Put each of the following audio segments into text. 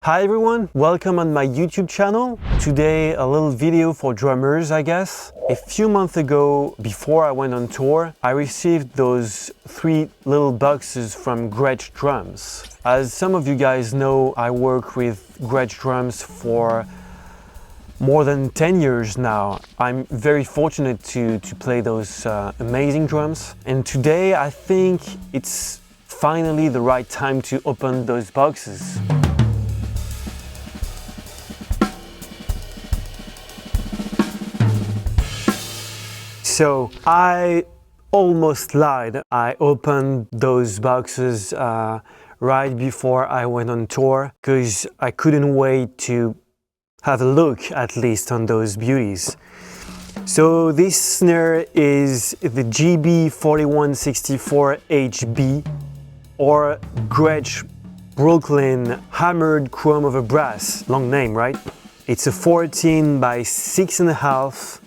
Hi everyone, welcome on my YouTube channel. Today a little video for drummers, I guess. A few months ago, before I went on tour, I received those 3 little boxes from Gretsch Drums. As some of you guys know, I work with Gretsch Drums for more than 10 years now. I'm very fortunate to play those amazing drums. And today I think it's finally the right time to open those boxes. So I almost lied. I opened those boxes right before I went on tour because I couldn't wait to have a look at least on those beauties. So this snare is the GB4164HB or Gretsch Brooklyn Hammered Chrome over Brass. Long name, right? It's a 14 by 6.5.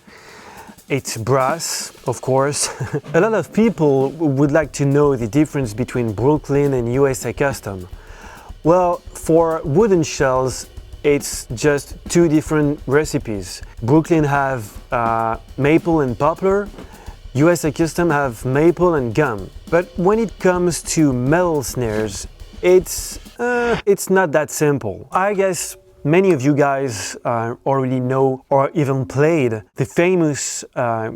It's brass, of course. A lot of people would like to know the difference between Brooklyn and USA Custom. Well, for wooden shells, it's just 2 different recipes. Brooklyn have maple and poplar. USA Custom have maple and gum. But when it comes to metal snares, it's not that simple. I guess many of you guys already know or even played the famous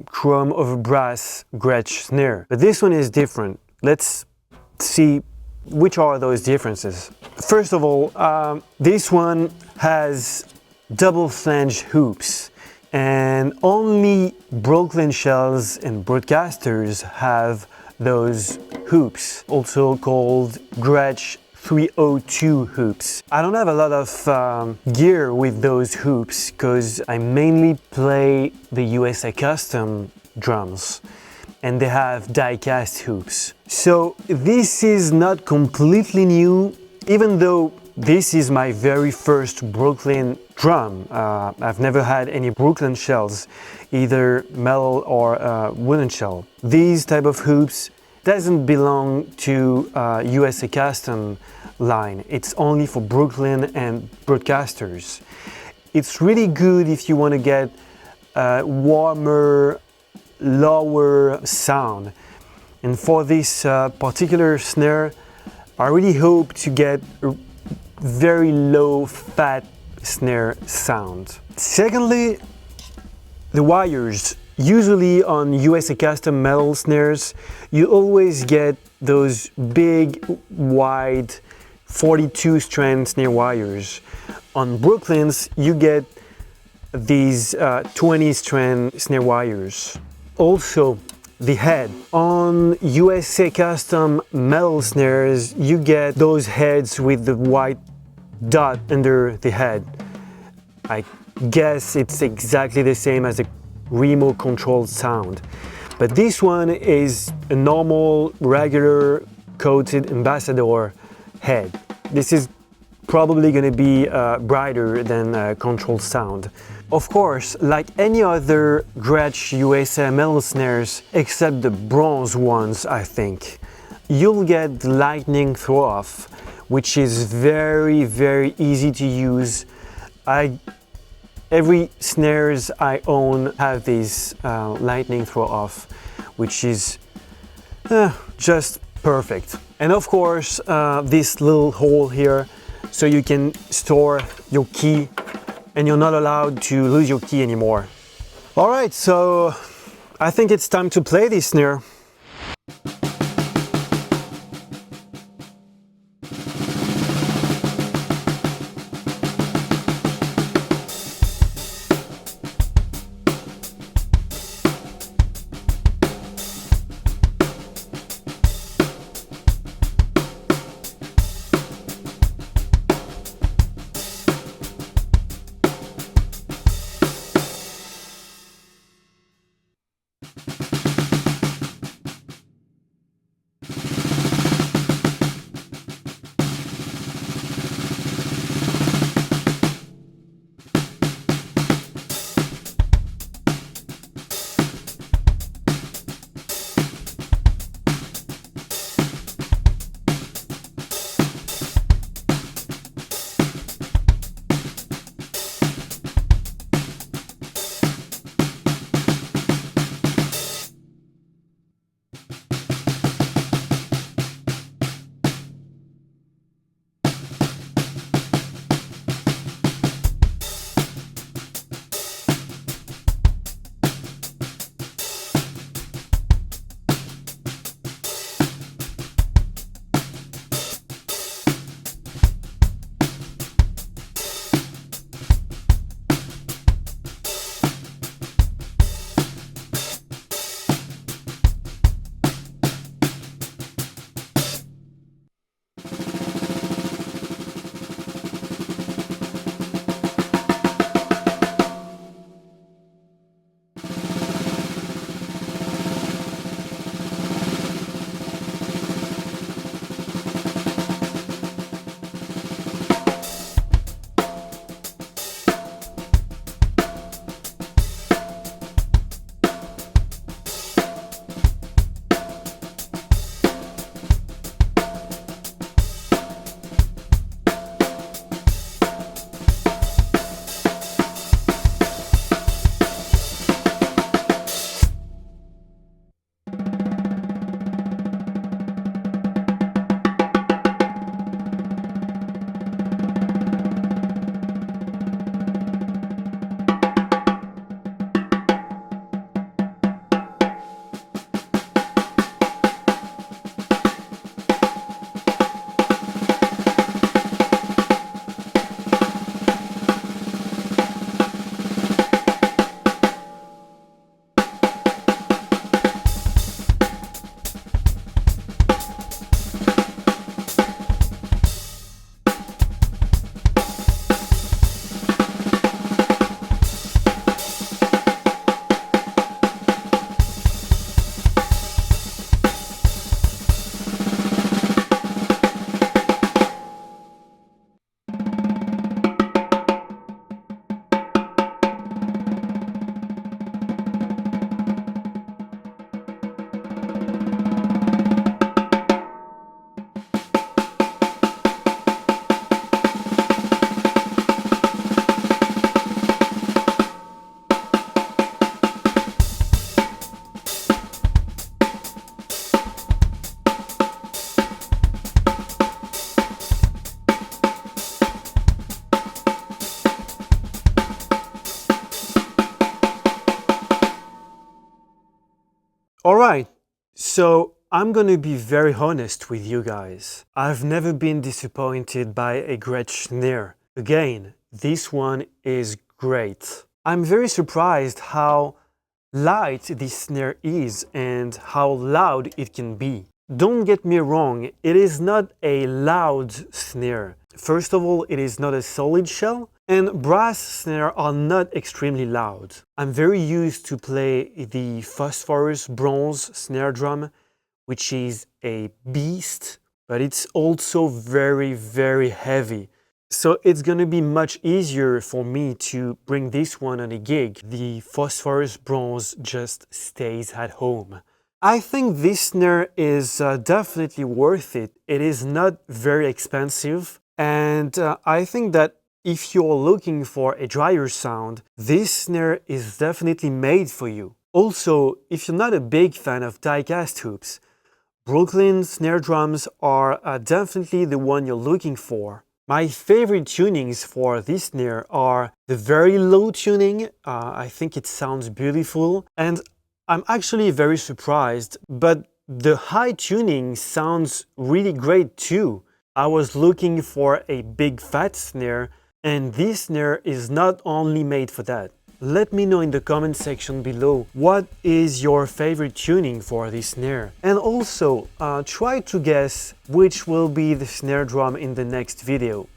chrome over brass Gretsch snare. But this one is different. Let's see which are those differences. First of all, this one has double flange hoops, and only Brooklyn shells and broadcasters have those hoops, also called Gretsch 302 hoops. I don't have a lot of gear with those hoops because I mainly play the USA Custom drums and they have die-cast hoops. So this is not completely new, even though this is my very first Brooklyn drum. I've never had any Brooklyn shells, either metal or wooden shell. These type of hoops doesn't belong to USA Custom line. It's only for Brooklyn and broadcasters. It's really good if you want to get a warmer, lower sound. And for this particular snare, I really hope to get a very low fat snare sound. Secondly, the wires. Usually on USA Custom metal snares, you always get those big, wide 42 strand snare wires. On Brooklyns, you get these 20 strand snare wires. Also, the head. On USA Custom metal snares, you get those heads with the white dot under the head. I guess it's exactly the same as a remote controlled sound, but this one is a normal, regular coated ambassador head. This is probably going to be brighter than controlled sound. Of course, like any other Gretsch USA metal snares, except the bronze ones, I think, you'll get the lightning throw-off, which is very, very easy to use. Every snares I own have this lightning throw-off, which is just perfect. And of course, this little hole here, so you can store your key, and you're not allowed to lose your key anymore. All right, so I think it's time to play this snare. Alright, so I'm gonna be very honest with you guys. I've never been disappointed by a Gretsch snare. Again, this one is great. I'm very surprised how light this snare is and how loud it can be. Don't get me wrong, it is not a loud snare. First of all, it is not a solid shell, and brass snare are not extremely loud. I'm very used to play the phosphorus bronze snare drum, which is a beast, but it's also very, very heavy. So it's gonna be much easier for me to bring this one on a gig. The phosphorus bronze just stays at home. I think this snare is definitely worth it. It is not very expensive, and I think that if you're looking for a drier sound, this snare is definitely made for you. Also, if you're not a big fan of die-cast hoops, Brooklyn snare drums are definitely the one you're looking for. My favorite tunings for this snare are the very low tuning. I think it sounds beautiful, and I'm actually very surprised, but the high tuning sounds really great too. I was looking for a big fat snare, and this snare is not only made for that. Let me know in the comment section below what is your favorite tuning for this snare. And also, try to guess which will be the snare drum in the next video.